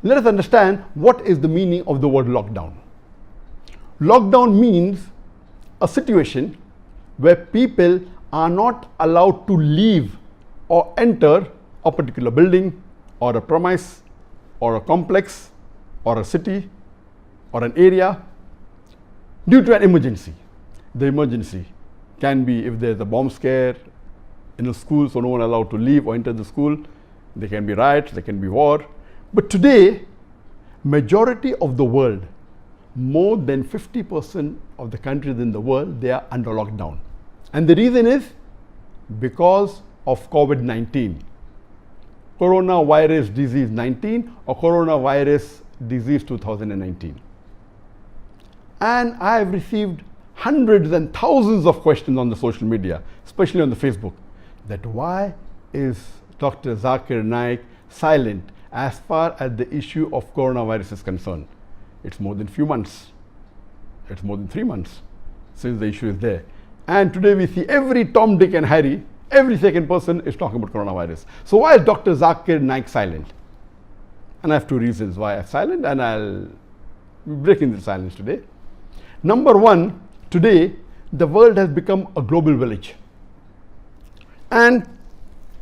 let us understand what is the meaning of the word lockdown. Lockdown means a situation where people are not allowed to leave or enter a particular building or a premise or a complex or a city or an area due to an emergency. The emergency can be if there's a bomb scare in a school, so no one allowed to leave or enter the school. There can be riots, there can be war. But today, majority of the world, more than 50% of the countries in the world, they are under lockdown. And the reason is because of COVID-19, coronavirus disease 19 or coronavirus disease 2019. And I have received hundreds and thousands of questions on the social media, especially on the Facebook, that why is Dr. Zakir Naik silent as far as the issue of coronavirus is concerned? It's more than few months. It's more than 3 months since the issue is there. And today we see every Tom, Dick and Harry, every second person is talking about coronavirus. So why is Dr. Zakir Naik silent? And I have two reasons why I'm silent, and I'll be breaking the silence today. Number one, today the world has become a global village. And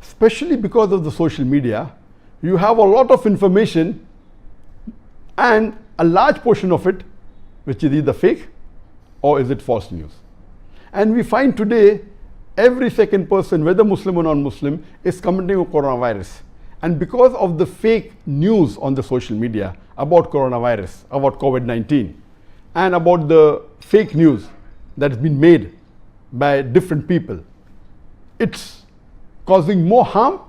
especially because of the social media, you have a lot of information, and a large portion of it which is either fake or is it false news. And we find today every second person, whether Muslim or non-Muslim, is commenting on coronavirus. And because of the fake news on the social media about coronavirus, about COVID-19, and about the fake news that has been made by different people, it's causing more harm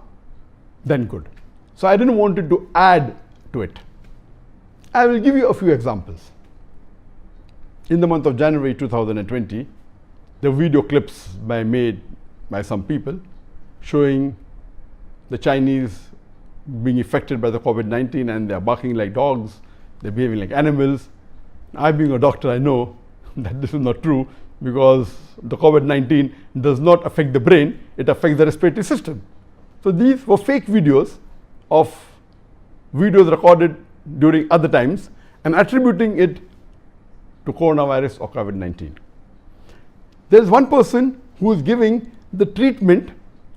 than good. So I didn't want to add to it. I will give you a few examples. In the month of January 2020, the video clips made by some people showing the Chinese being affected by the COVID-19, and they're barking like dogs, they're behaving like animals. I, being a doctor, I know that this is not true, because the COVID-19 does not affect the brain, it affects the respiratory system. So these were fake videos of videos recorded during other times and attributing it to coronavirus or COVID-19. There is one person who is giving the treatment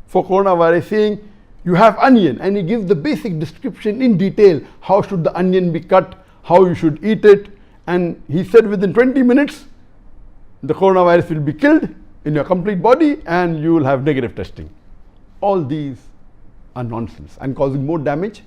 for coronavirus, saying you have onion, and he gives the basic description in detail. How should the onion be cut, how you should eat it, and he said within 20 minutes the coronavirus will be killed in your complete body and you will have negative testing. All these are nonsense and causing more damage